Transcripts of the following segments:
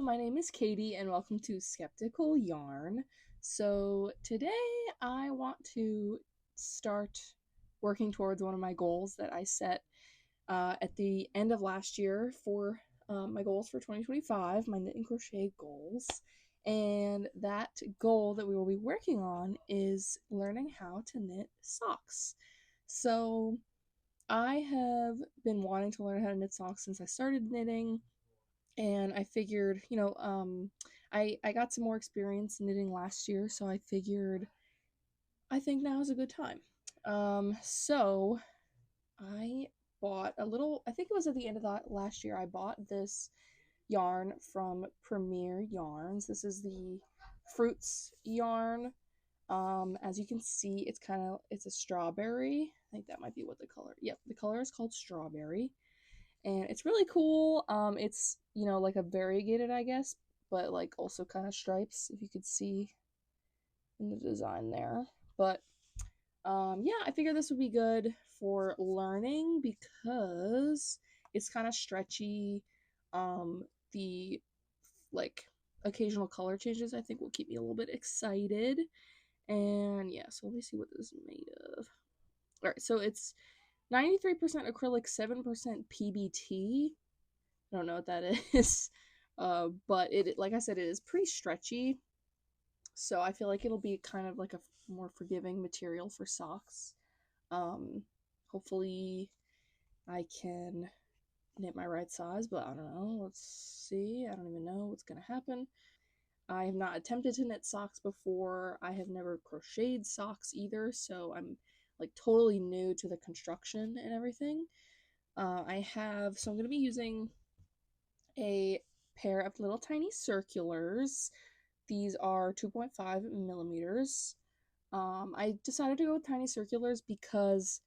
my name is Katie and welcome to Skeptical Yarn. So today I want to start working towards one of my goals that I set at the end of last year for my goals for 2025, my knit and crochet goals. And that goal that we will be working on is learning how to knit socks. So I have been wanting to learn how to knit socks since I started knitting, and I figured, I got some more experience knitting last year, so I figured I think now is a good time. So I bought a little, I think it was at the end of that last year, I bought this yarn from Premier Yarns. This is the Fruits yarn. As you can see, it's a strawberry. I think that might be what the color. Yep, the color is called strawberry, and it's really cool. It's like a variegated, I guess, but like also kind of stripes, if you could see in the design there. But yeah, I figured this would be good for learning because it's kind of stretchy. The like occasional color changes I think will keep me a little bit excited. And yeah, so let me see what this is made of. All right, so it's 93% acrylic, 7% PBT. I don't know what that is. But like I said, it is pretty stretchy. So I feel like it'll be kind of like a more forgiving material for socks. Um, Hopefully I can knit my right size, but I don't know. Let's see. I don't even know what's going to happen. I have not attempted to knit socks before. I have never crocheted socks either, so I'm like totally new to the construction and everything. So I'm going to be using a pair of little tiny circulars. These are 2.5 millimeters. I decided to go with tiny circulars because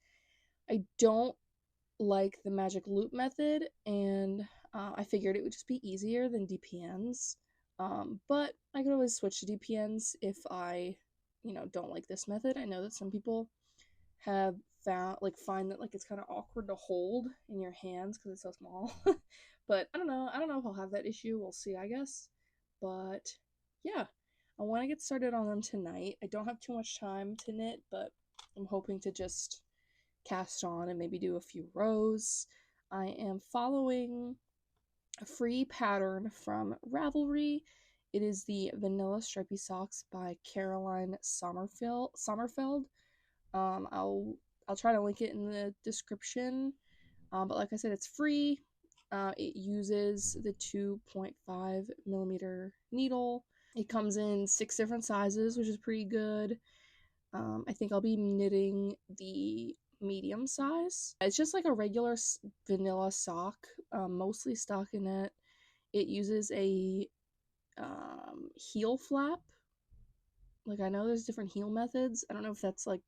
I don't like the magic loop method, and I figured it would just be easier than DPNs. But I could always switch to DPNs if I, don't like this method. I know that some people have find that like it's kind of awkward to hold in your hands because it's so small. But I don't know if I'll have that issue. We'll see, I guess. But yeah, I want to get started on them tonight. I don't have too much time to knit, but I'm hoping to just cast on and maybe do a few rows. I am following a free pattern from Ravelry. It is the Vanilla Stripy Socks by Caroline Sommerfeld. I'll try to link it in the description. But like I said, it's free. It uses the 2.5 millimeter needle. It comes in 6 different sizes, which is pretty good. I think I'll be knitting the medium size. It's just like a regular vanilla sock, mostly stockinette. It uses a heel flap. Like, I know there's different heel methods. I don't know if that's like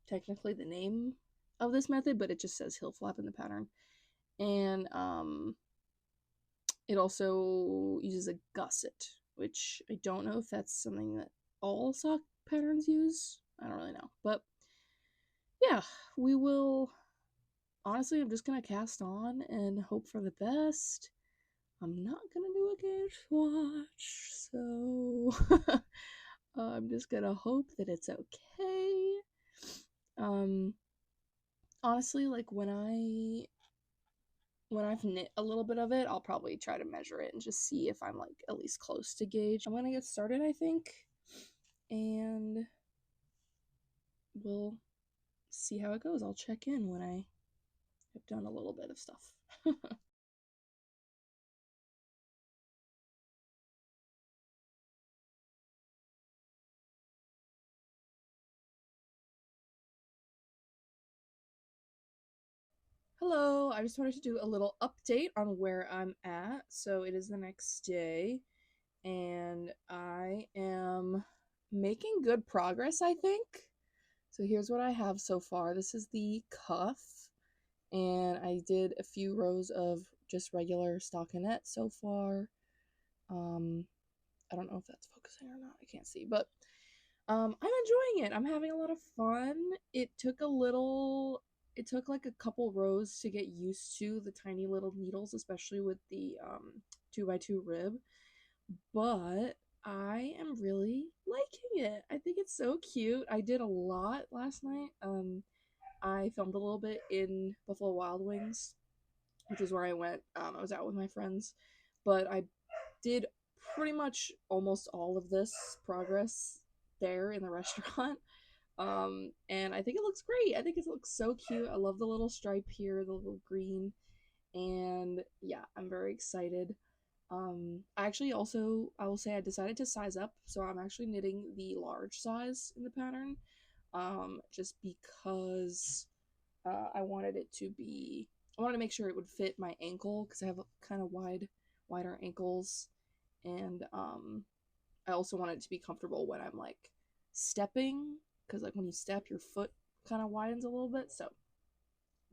technically the name of this method, but it just says heel flap in the pattern. And it also uses a gusset, which I don't know if that's something that all sock patterns use. I don't really know. But yeah, we will. Honestly, I'm just gonna cast on and hope for the best. I'm not gonna do a gauge swatch, so I'm just gonna hope that it's okay. Honestly, like when I've knit a little bit of it, I'll probably try to measure it and just see if I'm like at least close to gauge. I'm gonna get started, I think, and we'll see how it goes. I'll check in when I have done a little bit of stuff. Hello, I just wanted to do a little update on where I'm at. So it is the next day, and I am making good progress, I think. So here's what I have so far. This is the cuff, and I did a few rows of just regular stockinette so far. I don't know if that's focusing or not. I can't see, but I'm enjoying it. I'm having a lot of fun. It took like a couple rows to get used to the tiny little needles, especially with the 2x2 rib. but I am really liking it. I think it's so cute. I did a lot last night. I filmed a little bit in Buffalo Wild Wings, which is where I went. I was out with my friends, but I did pretty much almost all of this progress there in the restaurant. And I think it looks great. I think it looks so cute. I love the little stripe here, the little green, and yeah, I'm very excited. I actually also, I will say I decided to size up, so I'm actually knitting the large size in the pattern, just because I wanted it to be, I wanted to make sure it would fit my ankle because I have kind of wider ankles, and I also wanted it to be comfortable when I'm like stepping, because like when you step, your foot kind of widens a little bit, so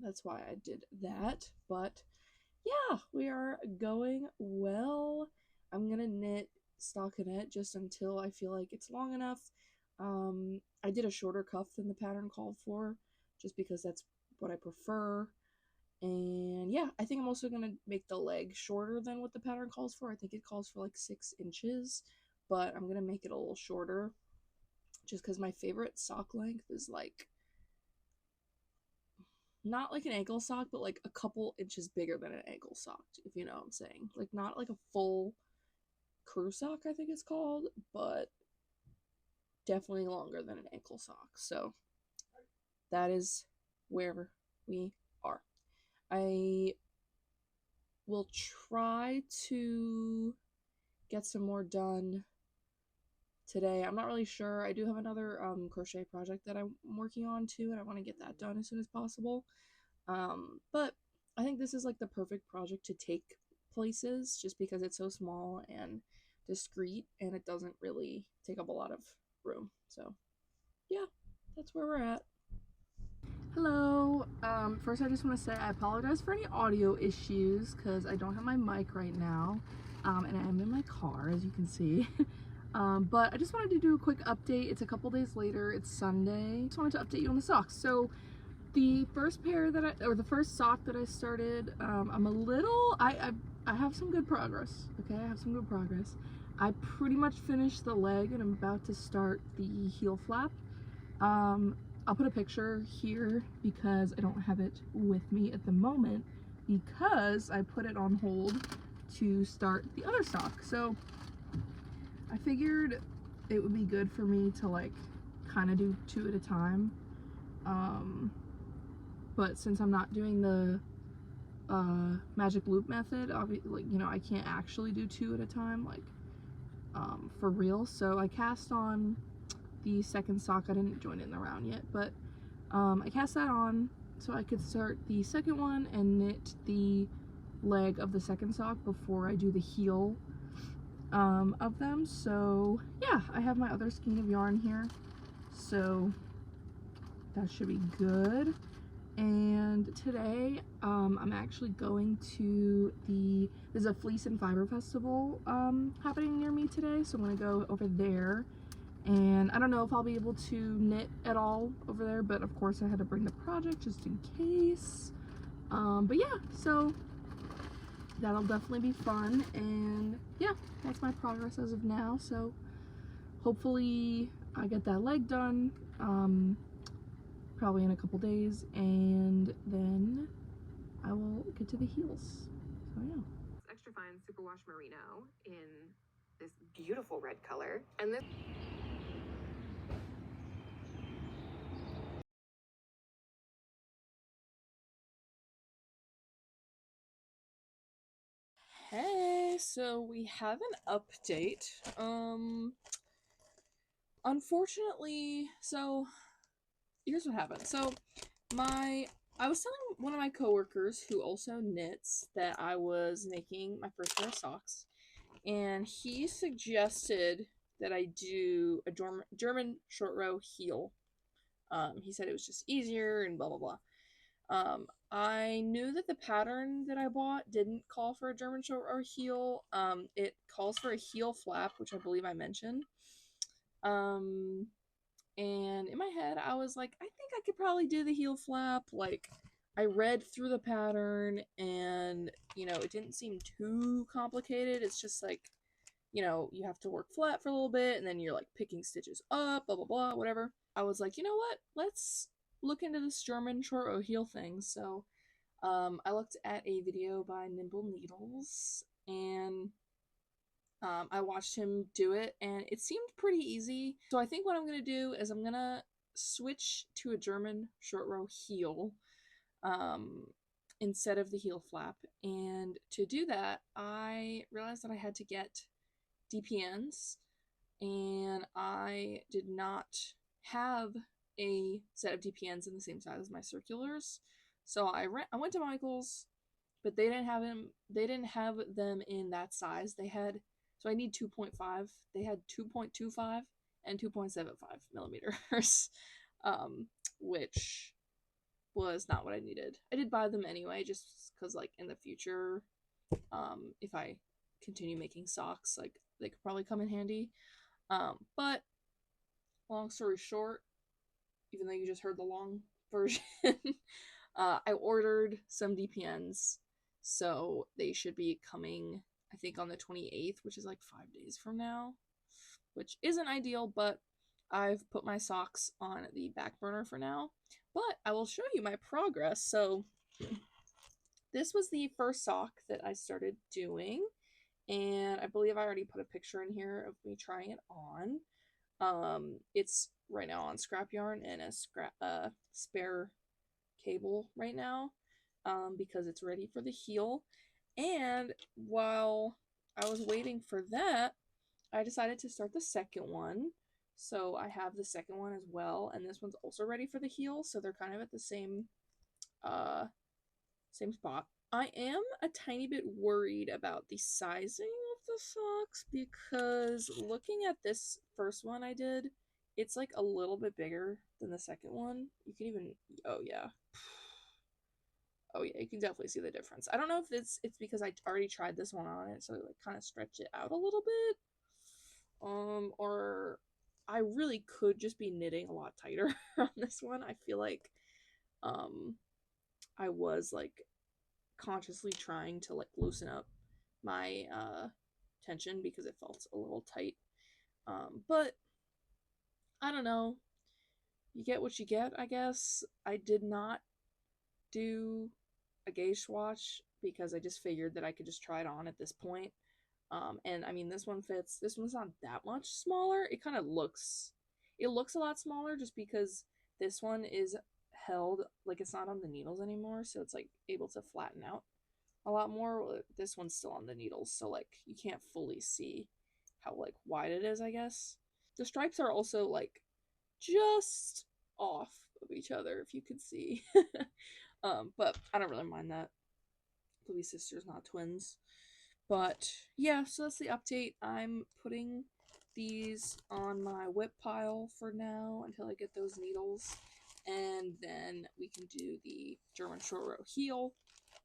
that's why I did that. But yeah, we are going well. I'm gonna knit stockinette just until I feel like it's long enough. I did a shorter cuff than the pattern called for, just because that's what I prefer. And yeah, I think I'm also gonna make the leg shorter than what the pattern calls for. I think it calls for like 6 inches, but I'm gonna make it a little shorter, just because my favorite sock length is like not like an ankle sock, but like a couple inches bigger than an ankle sock, if you know what I'm saying. Like not like a full crew sock, I think it's called, but definitely longer than an ankle sock. So that is where we are. I will try to get some more done today. I'm not really sure. I do have another crochet project that I'm working on too, and I want to get that done as soon as possible. But I think this is like the perfect project to take places, just because it's so small and discreet and it doesn't really take up a lot of room. So yeah, that's where we're at. Hello. First I just want to say I apologize for any audio issues because I don't have my mic right now, and I am in my car, as you can see. But I just wanted to do a quick update. It's a couple days later. It's Sunday. Just wanted to update you on the socks. So the first pair that the first sock that I started, I'm a little, I have some good progress. Okay, I have some good progress. I pretty much finished the leg and I'm about to start the heel flap. I'll put a picture here because I don't have it with me at the moment because I put it on hold to start the other sock. So I figured it would be good for me to like kind of do 2 at a time. But since I'm not doing the magic loop method, obviously, like, you know, I can't actually do 2 at a time, like, for real. So I cast on the second sock. I didn't join it in the round yet, but I cast that on so I could start the second one and knit the leg of the second sock before I do the heel of them. So yeah, I have my other skein of yarn here, so that should be good. And today I'm actually going to there's a Fleece and Fiber Festival happening near me today, so I'm gonna go over there. And I don't know if I'll be able to knit at all over there, but of course I had to bring the project just in case. But yeah, so that'll definitely be fun. And yeah, that's my progress as of now. So hopefully I get that leg done probably in a couple days, and then I will get to the heels. So yeah. Extra fine superwash merino in this beautiful red color, and this Hey, so we have an update. Unfortunately, so here's what happened. So I was telling one of my coworkers who also knits that I was making my first pair of socks, and he suggested that I do a German short row heel. He said it was just easier and blah blah blah. I knew that the pattern that I bought didn't call for a German short row heel. It calls for a heel flap, which I believe I mentioned. And in my head, I was like, I think I could probably do the heel flap. Like, I read through the pattern, and you know, it didn't seem too complicated. It's just like you know, you have to work flat for a little bit and then you're like picking stitches up, blah blah blah, whatever. I was like, you know what? Let's look into this German short row heel thing. So I looked at a video by Nimble Needles and I watched him do it and it seemed pretty easy. So I think what I'm gonna do is I'm gonna switch to a German short row heel um, instead of the heel flap. And to do that, I realized that I had to get DPNs, and I did not have a set of DPNs in the same size as my circulars. So I went to Michael's, but they didn't have them. They didn't have them in that size. They had so I need 2.5. They had 2.25 and 2.75 millimeters, um, which was not what I needed. I did buy them anyway, just because like in the future, if I continue making socks, like they could probably come in handy. But long story short, even though you just heard the long version, I ordered some DPNs, so they should be coming, I think, on the 28th, which is like 5 days from now, which isn't ideal, but I've put my socks on the back burner for now. But I will show you my progress. So this was the first sock that I started doing, and I believe I already put a picture in here of me trying it on. It's right now on scrap yarn and a spare cable right now, because it's ready for the heel. And while I was waiting for that, I decided to start the second one. So I have the second one as well, and this one's also ready for the heel. So they're kind of at the uh same spot. I am a tiny bit worried about the sizing of the socks because looking at this first one I did, it's like a little bit bigger than the second one. You can even, oh yeah. Oh yeah, you can definitely see the difference. I don't know if it's because I already tried this one on it, so it like kind of stretched it out a little bit. Or I really could just be knitting a lot tighter on this one. I feel like um I was like consciously trying to like loosen up my tension because it felt a little tight. But I don't know. You get what you get, I guess. I did not do a gauge swatch because I just figured that I could just try it on at this point. And I mean, this one fits. This one's not that much smaller. It looks a lot smaller just because this one is held like it's not on the needles anymore, so it's like able to flatten out a lot more. This one's still on the needles, so like you can't fully see how like wide it is, I guess. The stripes are also like just off of each other, if you could see. But I don't really mind that. Louis sisters, not twins. But yeah, so that's the update. I'm putting these on my whip pile for now until I get those needles. And then we can do the German short row heel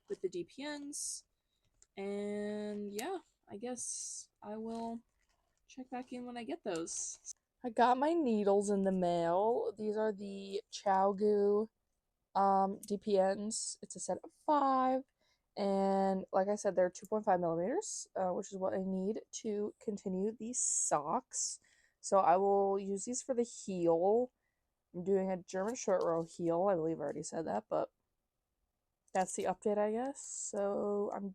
with the DPNs. And yeah, I guess I will check back in when I get those. I got my needles in the mail. These are the ChowGoo DPNs. It's a set of 5, and like I said, they're 2.5 millimeters, which is what I need to continue these socks. So I will use these for the heel. I'm doing a German short row heel. I believe I already said that, but that's the update, I guess. So I'm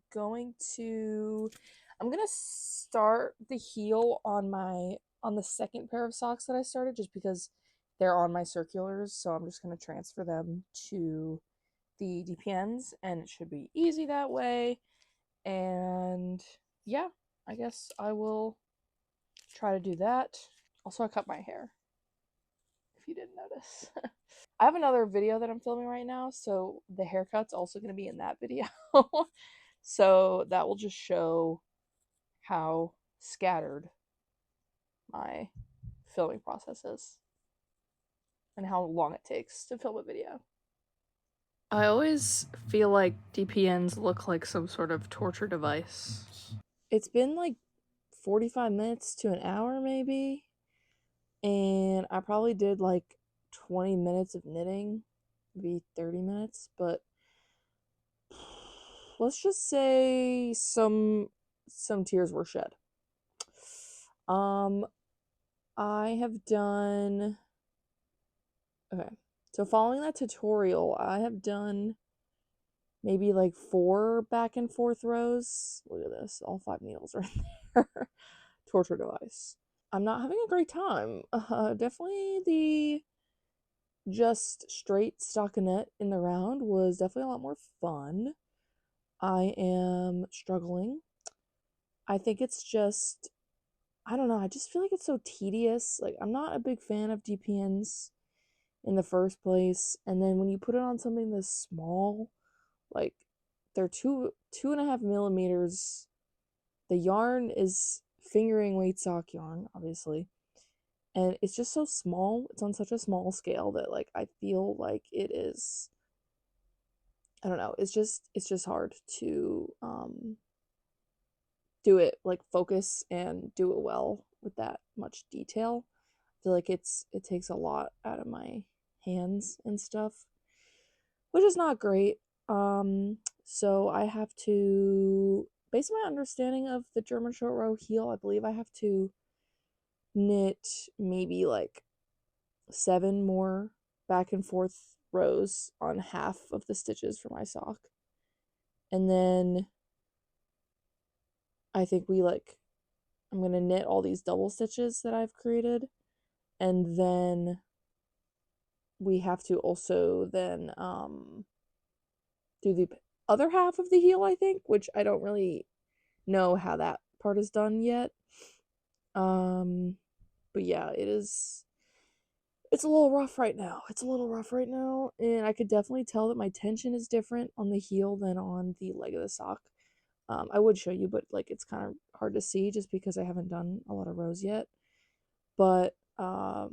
gonna start the heel on the second pair of socks that I started, just because they're on my circulars. So I'm just gonna transfer them to the DPNs, and it should be easy that way. And yeah, I guess I will try to do that. Also, I cut my hair, if you didn't notice. I have another video that I'm filming right now, so the haircut's also going to be in that video. So that will just show how scattered my filming process is and how long it takes to film a video. I always feel like DPNs look like some sort of torture device. It's been like 45 minutes to an hour maybe, and I probably did like 20 minutes of knitting, maybe 30 minutes, but let's just say some tears were shed. I have done, okay, so following that tutorial, I have done maybe like 4 back and forth rows. Look at this, all 5 needles are in there. Torture device. I'm not having a great time. Definitely the just straight stockinette in the round was definitely a lot more fun. I am struggling. I think it's just, I don't know, I just feel like it's so tedious. Like, I'm not a big fan of DPNs in the first place. And then when you put it on something this small, like, they're 2.5 millimeters. The yarn is fingering weight sock yarn, obviously. And it's just so small. It's on such a small scale that, like, I feel like it is, I don't know, it's just hard to do it, like, focus and do it well with that much detail. I feel like it takes a lot out of my hands and stuff, which is not great. So I have to, based on my understanding of the German short row heel, I believe I have to knit maybe like 7 more back and forth rows on half of the stitches for my sock. And then I think I'm going to knit all these double stitches that I've created. And then we have to also then do the other half of the heel, I think, which I don't really know how that part is done yet. But yeah, it's a little rough right now. It's a little rough right now, and I could definitely tell that my tension is different on the heel than on the leg of the sock. I would show you, but like it's kind of hard to see just because I haven't done a lot of rows yet. But I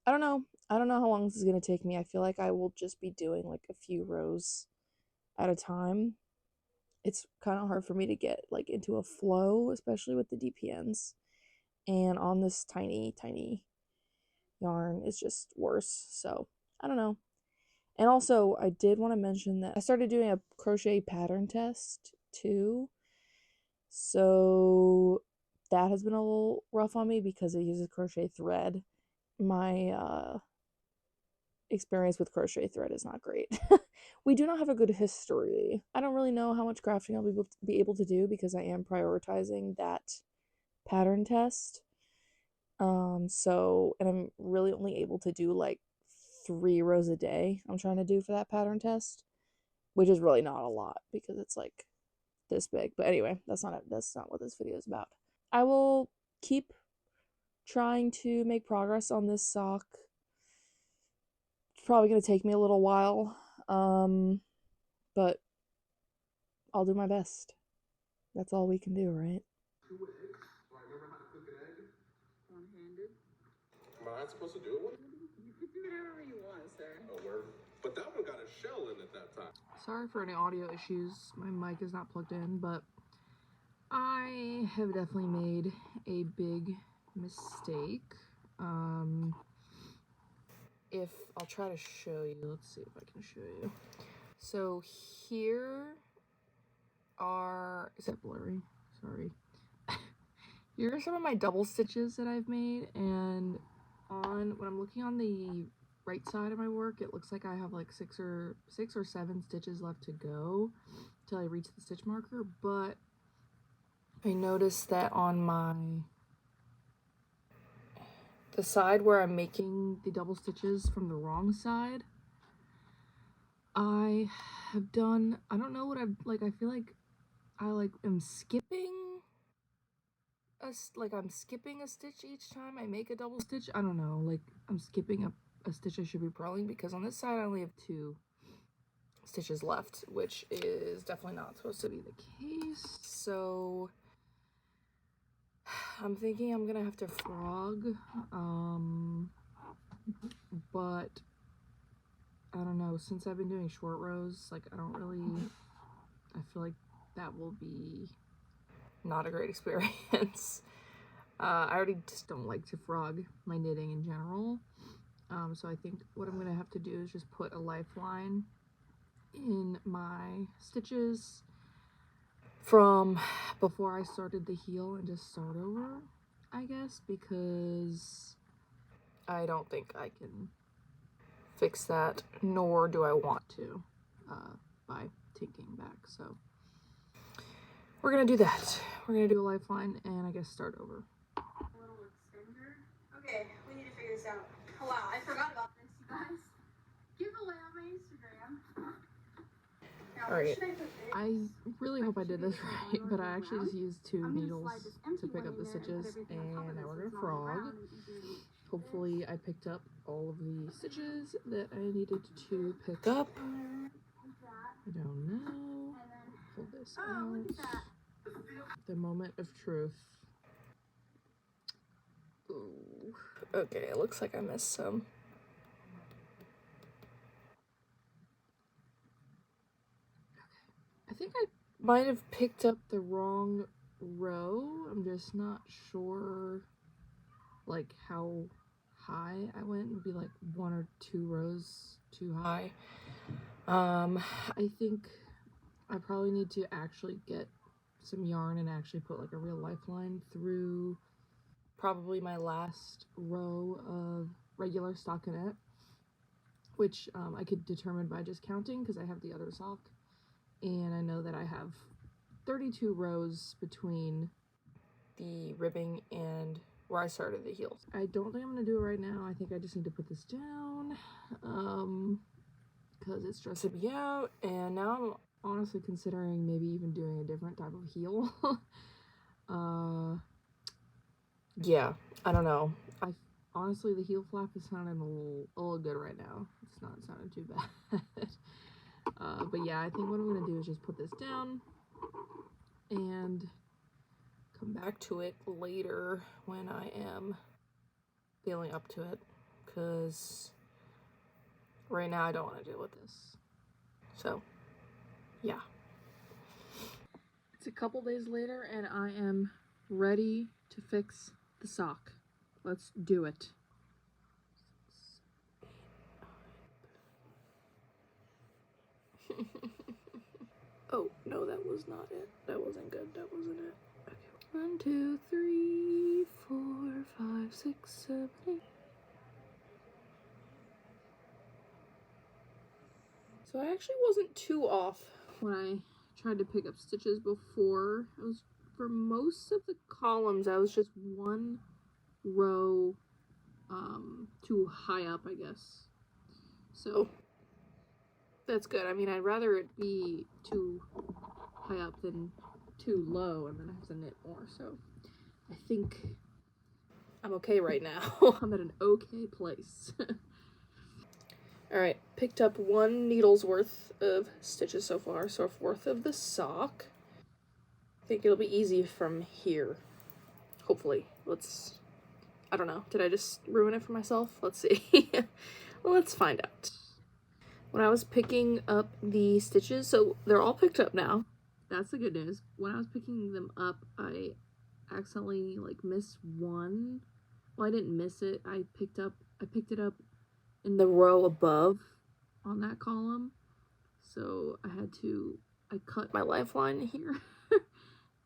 don't know. I don't know how long this is gonna take me. I feel like I will just be doing like a few rows at a time. It's kind of hard for me to get like into a flow, especially with the DPNs. And on this tiny, tiny yarn is just worse. So I don't know. And also, I did want to mention that I started doing a crochet pattern test too. So that has been a little rough on me because it uses crochet thread. My experience with crochet thread is not great. We do not have a good history. I don't really know how much crafting I'll be able to do because I am prioritizing that pattern test. And I'm really only able to do like 3 rows a day. I'm trying to do for that pattern test, which is really not a lot because it's like this big. But anyway, that's not what this video is about. I will keep trying to make progress on this sock. It's probably going to take me a little while, but I'll do my best. That's all we can do, right? 2 eggs. Do I remember how to cook an egg? One-handed. Am I not supposed to do it? You can do it however you want, sir. Oh, word. But that one got a shell in it that time. Sorry for any audio issues. My mic is not plugged in, but I have definitely made a big mistake. If I'll try to show you, let's see if I can show you. So here is it blurry? Sorry. Here are some of my double stitches that I've made, and when I'm looking on the right side of my work, it looks like I have like 6 or 7 stitches left to go till I reach the stitch marker, but I noticed that on the side where I'm making the double stitches from the wrong side, I have done, I don't know what I feel like I am skipping I'm skipping a stitch each time I make a double stitch. I don't know, like I'm skipping a stitch I should be purling, because on this side I only have 2 stitches left, which is definitely not supposed to be the case. So I'm thinking I'm gonna have to frog, but I don't know, since I've been doing short rows, like I feel like that will be not a great experience. I already just don't like to frog my knitting in general. So I think what I'm gonna have to do is just put a lifeline in my stitches from before I started the heel and just start over. I guess, because I don't think I can fix that, nor do I want to, by taking back. So we're gonna do that. We're gonna do a lifeline and I guess start over. A little extender. Okay, we need to figure this out. Oh wow, I forgot about this, you guys. Giveaway on my Instagram. Now, Alright, I really hope I did this right, but I actually just used 2 needles to pick up the stitches, and now we're gonna frog. Hopefully I picked up all of the stitches that I needed to pick up. I don't know. Pull this out. The moment of truth. Ooh. Okay, it looks like I missed some. I think I might have picked up the wrong row. I'm just not sure like how high I went. It would be like 1 or 2 rows too high. I think I probably need to actually get some yarn and actually put like a real lifeline through probably my last row of regular stockinette, which I could determine by just counting because I have the other sock, and I know that I have 32 rows between the ribbing and where I started the heels. I don't think I'm gonna do it right now. I think I just need to put this down because it's stressing me out, and now I'm honestly considering maybe even doing a different type of heel. Yeah, I don't know. Honestly, the heel flap is sounding a little good right now. It's not sounding too bad. But yeah, I think what I'm gonna do is just put this down and come back to it later when I am feeling up to it, because right now I don't want to deal with this. So yeah, it's a couple days later and I am ready to fix the sock. Let's do it. Oh no, that was not it. That wasn't good. That wasn't it. Okay. 1, 2, 3, 4, 5, 6, 7, 8. So I actually wasn't too off when I tried to pick up stitches before. I was, for most of the columns, I was just 1 row too high up, I guess. So that's good. I mean, I'd rather it be too high up than too low and then I have to knit more. So I think I'm okay right now. I'm at an okay place. Alright, picked up 1 needle's worth of stitches so far, so 1/4 of the sock. I think it'll be easy from here. Hopefully. I don't know. Did I just ruin it for myself? Let's see. Well, let's find out. When I was picking up the stitches, so they're all picked up now. That's the good news. When I was picking them up, I accidentally like missed 1. Well, I didn't miss it. I picked it up in the row above on that column. So I cut my lifeline here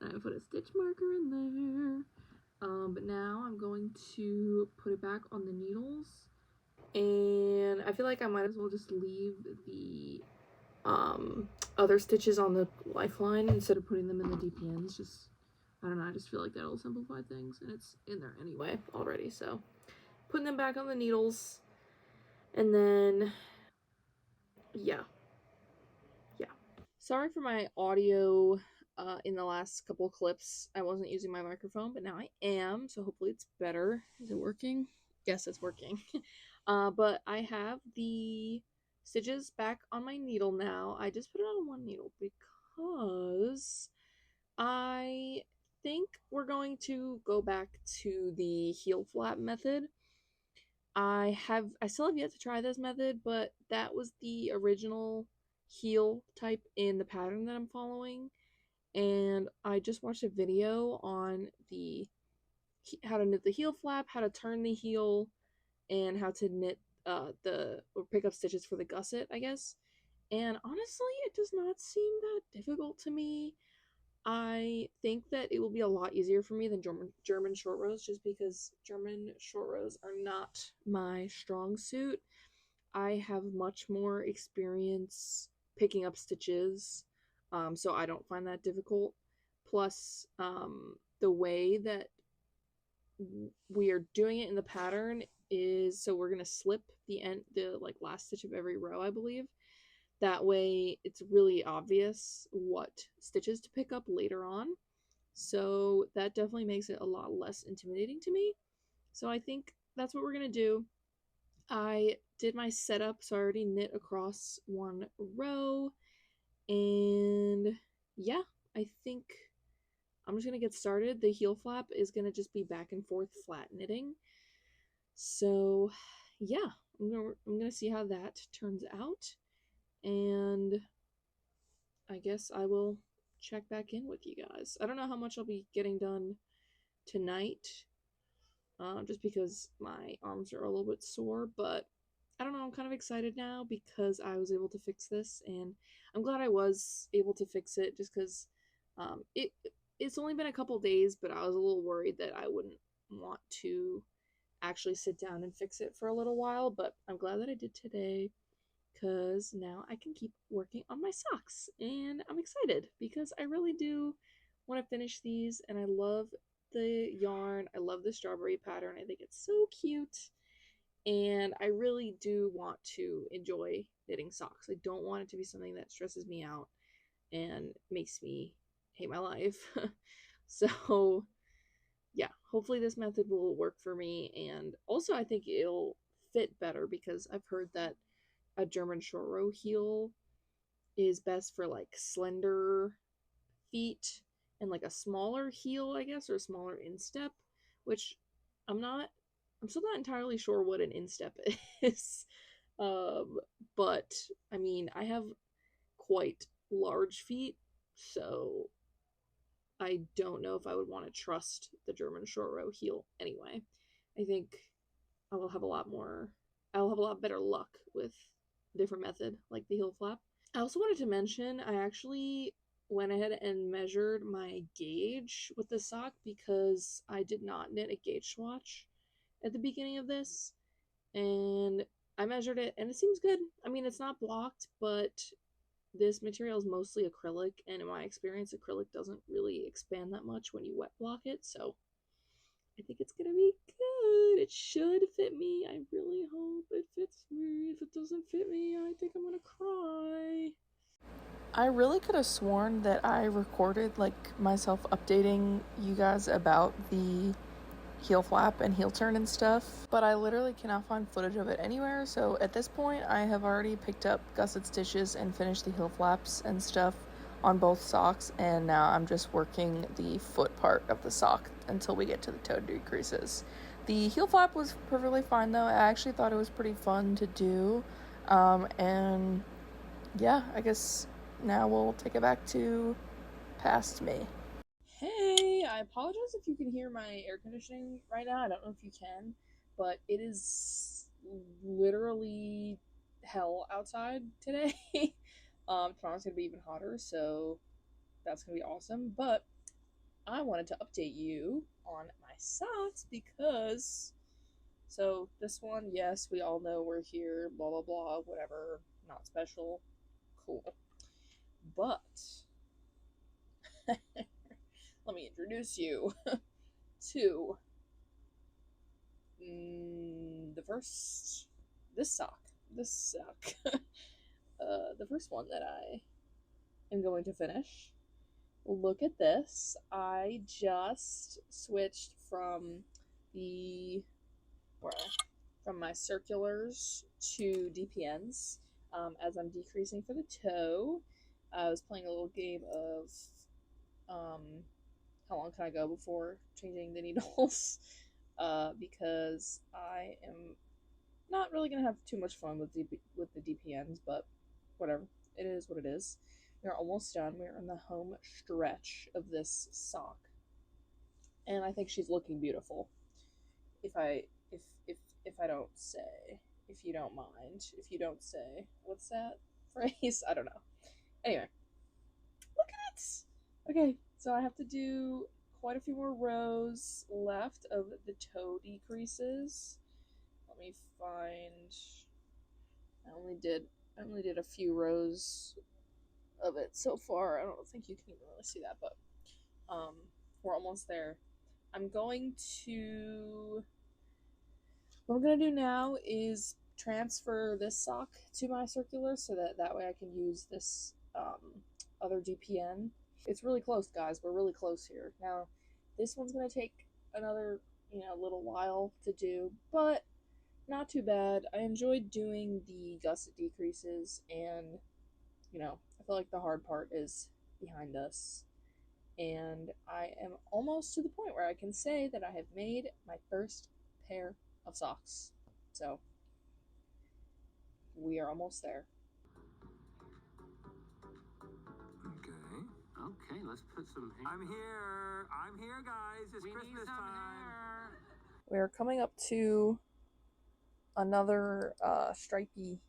and I put a stitch marker in there. But now I'm going to put it back on the needles, and I feel like I might as well just leave the other stitches on the lifeline instead of putting them in the DPNs. Just, I don't know, I just feel like that'll simplify things, and it's in there anyway already. So putting them back on the needles, and then yeah. Sorry for my audio in the last couple clips. I wasn't using my microphone, but now I am, so hopefully it's better. Is it working? Yes, it's working. But I have the stitches back on my needle now. I just put it on 1 needle because I think we're going to go back to the heel flap method. I still have yet to try this method, but that was the original heel type in the pattern that I'm following, and I just watched a video on the how to knit the heel flap, how to turn the heel, and how to knit or pick up stitches for the gusset, I guess. And honestly, it does not seem that difficult to me. I think that it will be a lot easier for me than German short rows, just because German short rows are not my strong suit. I have much more experience picking up stitches, so I don't find that difficult. Plus, the way that we are doing it in the pattern is so we're gonna slip the end, the like last stitch of every row, I believe. That way, it's really obvious what stitches to pick up later on. So that definitely makes it a lot less intimidating to me. So I think that's what we're gonna do. I did my setup, so I already knit across one row, and yeah, I think I'm just gonna get started. The heel flap is gonna just be back and forth flat knitting. So yeah, I'm gonna see how that turns out, and I guess I will check back in with you guys. I don't know how much I'll be getting done tonight, just because my arms are a little bit sore, but I don't know, I'm kind of excited now because I was able to fix this, and I'm glad I was able to fix it just because it's only been a couple days, but I was a little worried that I wouldn't want to actually sit down and fix it for a little while, but I'm glad that I did today because now I can keep working on my socks, and I'm excited because I really do want to finish these, and I love the yarn. I love the strawberry pattern. I think it's so cute, and I really do want to enjoy knitting socks. I don't want it to be something that stresses me out and makes me hate my life. So, yeah, hopefully this method will work for me, and also I think it'll fit better because I've heard that a German short row heel is best for like slender feet and like a smaller heel, I guess, or a smaller instep, which I'm not I'm still not entirely sure what an instep is. Um, but I mean, I have quite large feet, so I don't know if I would want to trust the German short row heel anyway. I think I will have a lot more I'll have a lot better luck with a different method like the heel flap. I also wanted to mention I actually went ahead and measured my gauge with the sock because I did not knit a gauge swatch at the beginning of this, and I measured it and it seems good. I mean, it's not blocked, but this material is mostly acrylic, and in my experience, acrylic doesn't really expand that much when you wet block it, so I think it's gonna be good. It should fit me. I really hope it fits me. If it doesn't fit me, I think I'm gonna cry. I really could have sworn that I recorded like myself updating you guys about the heel flap and heel turn and stuff, but I literally cannot find footage of it anywhere. So at this point, I have already picked up gusset stitches and finished the heel flaps and stuff on both socks, and now I'm just working the foot part of the sock until we get to the toe decreases. The heel flap was perfectly fine though. I actually thought it was pretty fun to do, and yeah, I guess now we'll take it back to past me. Hey, I apologize if you can hear my air conditioning right now. I don't know if you can, but it is literally hell outside today. Tomorrow's gonna be even hotter, so that's gonna be awesome. But I wanted to update you on my socks because so this one, yes, we all know we're here, blah blah blah, whatever, not special, cool. But let me introduce you to the first this sock. This sock. The first one that I am going to finish. Look at this. I just switched from the where from my circulars to DPNs as I'm decreasing for the toe. I was playing a little game of um, how long can I go before changing the needles because I am not really gonna have too much fun with with the DPNs, but whatever. It is what it is. We're almost done. We're in the home stretch of this sock, and I think she's looking beautiful. If I if if I don't say, if you don't mind, if you don't say, what's that phrase? I don't know. Anyway, look at it. Okay, So I have to do quite a few more rows left of the toe decreases. Let me find. I only did a few rows of it so far. I don't think you can even really see that, but um, we're almost there. I'm going to. What I'm gonna do now is transfer this sock to my circular so that way I can use this other DPN. It's really close, guys. We're really close here. Now, this one's gonna take another little while to do, but not too bad. I enjoyed doing the gusset decreases, and I feel like the hard part is behind us. And I am almost to the point where I can say that I have made my first pair of socks. So we are almost there. Okay. Okay, let's put some hair. I'm here, guys. It's Christmas time. We're coming up to another stripey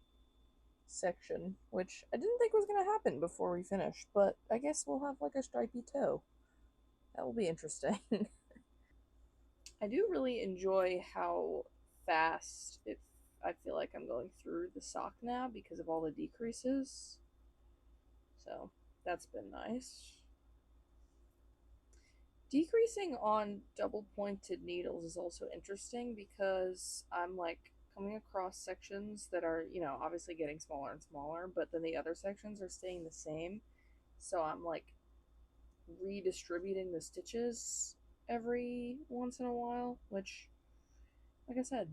section, which I didn't think was going to happen before we finished, but I guess we'll have like a stripey toe. That will be interesting. I do really enjoy how fast I feel like I'm going through the sock now because of all the decreases. So that's been nice. Decreasing on double pointed needles is also interesting because I'm like coming across sections that are, obviously getting smaller and smaller, but then the other sections are staying the same. So I'm like redistributing the stitches every once in a while, which, like I said,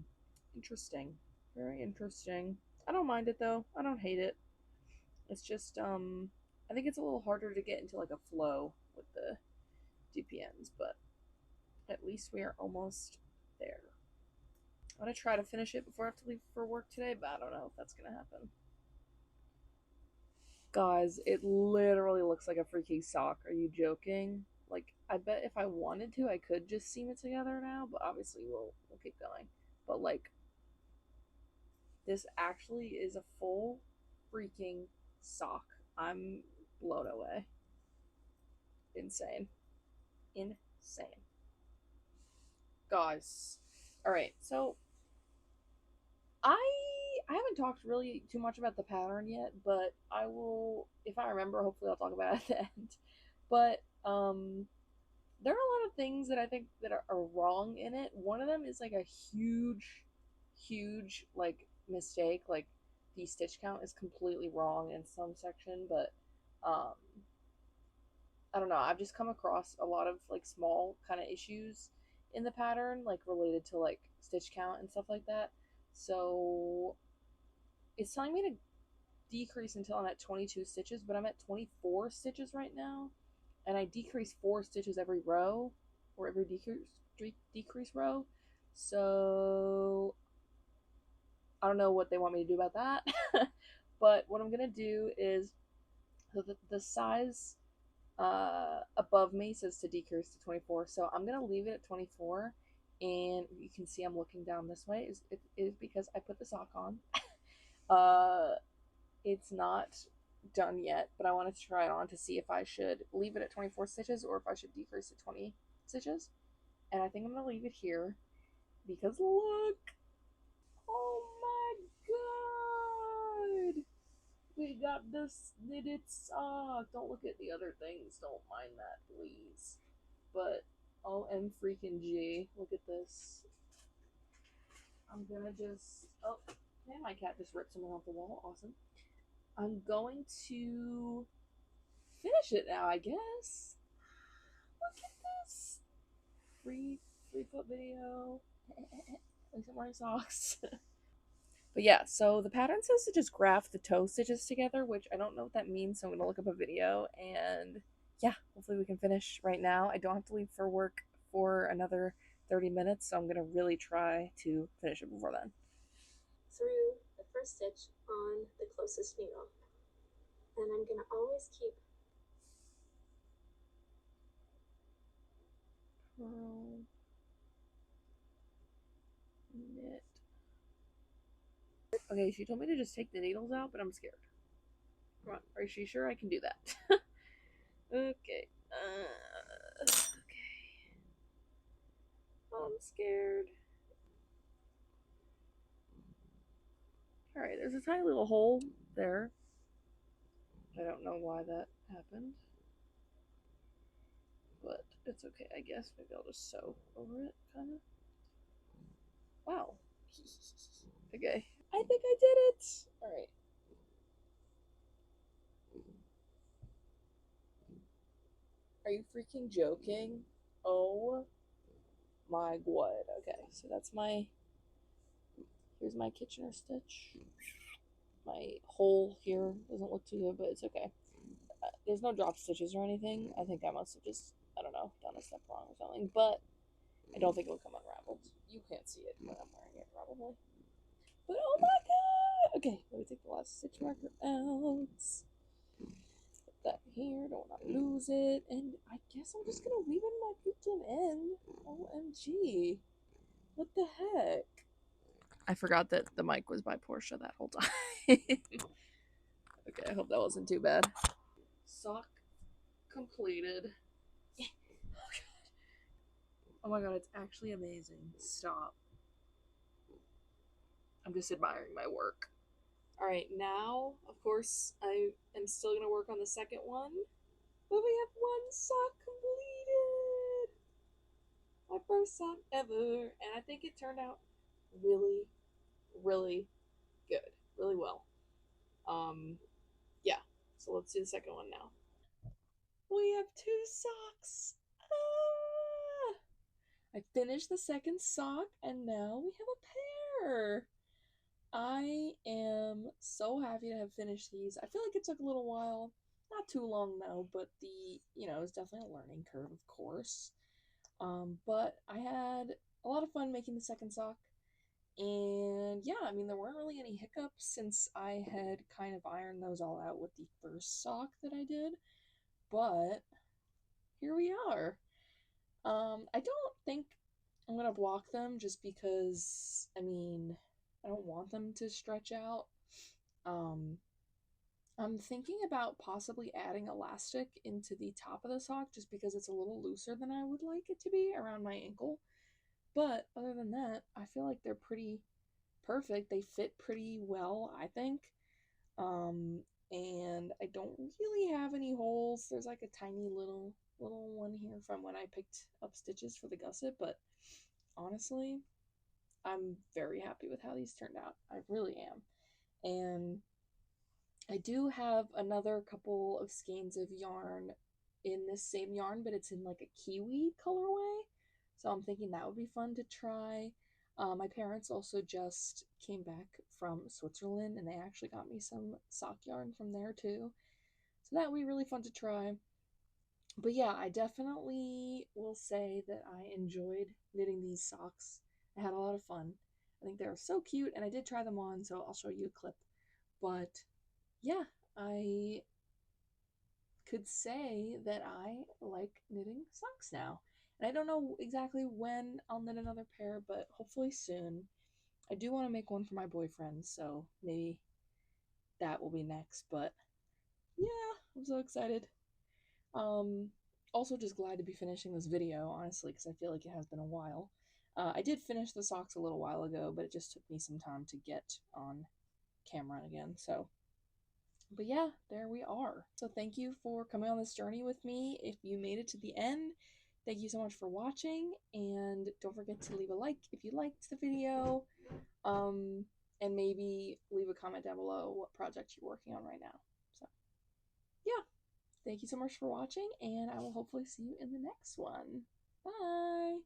interesting. Very interesting. I don't mind it though. I don't hate it. It's just I think it's a little harder to get into like a flow with the DPNs, but at least we are almost there. I'm gonna try to finish it before I have to leave for work today, but I don't know if that's gonna happen. Guys, it literally looks like a freaking sock. Are you joking? Like, I bet if I wanted to, I could just seam it together now, but obviously we'll keep going. But like, this actually is a full freaking sock. I'm blown away. Insane. Insane. Guys. Alright, so I I haven't talked really too much about the pattern yet, but I will, if I remember, hopefully I'll talk about it at the end. But there are a lot of things that I think that are wrong in it. One of them is like a huge like mistake. Like the stitch count is completely wrong in some section, but um I don't know. I've just come across a lot of like small kind of issues in the pattern, like related to like stitch count and stuff like that. So it's telling me to decrease until I'm at 22 stitches, but I'm at 24 stitches right now, and I decrease 4 stitches every row, or every decrease row. So I don't know what they want me to do about that. But what I'm gonna do is, so the size above me says to decrease to 24, so I'm gonna leave it at 24. And you can see I'm looking down this way. It is because I put the sock on. It's not done yet, but I wanted to try it on to see if I should leave it at 24 stitches or if I should decrease to 20 stitches. And I think I'm gonna leave it here because look, oh my god, we got this knitted sock. Don't look at the other things. Don't mind that, please. But OM freaking G, look at this. I'm gonna just, oh, man, my cat just ripped something off the wall. Awesome. I'm going to finish it now, I guess. Look at this. Free foot video. At least I'm wearing socks. But yeah, so the pattern says to just graph the toe stitches together, which I don't know what that means, so I'm gonna look up a video, and yeah, hopefully we can finish right now. I don't have to leave for work for another 30 minutes, so I'm gonna really try to finish it before then. Through the first stitch on the closest needle, and I'm going to always keep Purl, knit. Okay, she told me to just take the needles out, but I'm scared. Come on, are you sure I can do that? Okay. I'm scared. Alright, there's a tiny little hole there. I don't know why that happened. But it's okay, I guess. Maybe I'll just sew over it, kind of. Wow. Okay. I think I did it! Alright. Are you freaking joking? Oh my god. Okay, so that's my... Here's my Kitchener stitch. My hole here doesn't look too good, but it's okay. There's no drop stitches or anything. I think I must have just, I don't know, done a step wrong or something, but I don't think it'll come unraveled. You can't see it when I'm wearing it, probably. But oh my god! Okay, let me take the last stitch marker out. Put that here, don't want to lose it. And I guess I'm just gonna weave in my freaking end. OMG. What the heck? I forgot that the mic was by Portia that whole time. Okay, I hope that wasn't too bad. Sock completed. Oh my god, it's actually amazing. Stop. I'm just admiring my work. Alright, now, of course, I am still going to work on the second one. But we have one sock completed! My first sock ever. And I think it turned out really, really good. Really well. Yeah. So let's do the second one now. We have 2 socks! Ah! I finished the second sock, and now we have a pair! I am so happy to have finished these. I feel like it took a little while. Not too long though, but it was definitely a learning curve, of course. But I had a lot of fun making the second sock. And yeah, I mean, there weren't really any hiccups since I had kind of ironed those all out with the first sock that I did. But here we are. I don't think I'm gonna block them just because, I mean, I don't want them to stretch out. I'm thinking about possibly adding elastic into the top of the sock just because it's a little looser than I would like it to be around my ankle. But other than that, I feel like they're pretty perfect. They fit pretty well, I think. And I don't really have any holes. There's like a tiny little one here from when I picked up stitches for the gusset, but honestly, I'm very happy with how these turned out. I really am. And I do have another couple of skeins of yarn in this same yarn, but it's in like a kiwi colorway. So I'm thinking that would be fun to try. My parents also just came back from Switzerland and they actually got me some sock yarn from there too. So that would be really fun to try. But yeah, I definitely will say that I enjoyed knitting these socks. I had a lot of fun. I think they're so cute and I did try them on, so I'll show you a clip. But yeah, I could say that I like knitting socks now. And I don't know exactly when I'll knit another pair, but hopefully soon. I do want to make one for my boyfriend, so maybe that will be next. But yeah, I'm so excited. Also just glad to be finishing this video, honestly, because I feel like it has been a while. I did finish the socks a little while ago, but it just took me some time to get on camera again, so. But yeah, there we are. So thank you for coming on this journey with me. If you made it to the end, thank you so much for watching, and don't forget to leave a like if you liked the video, and maybe leave a comment down below what project you're working on right now. So yeah, thank you so much for watching, and I will hopefully see you in the next one. Bye!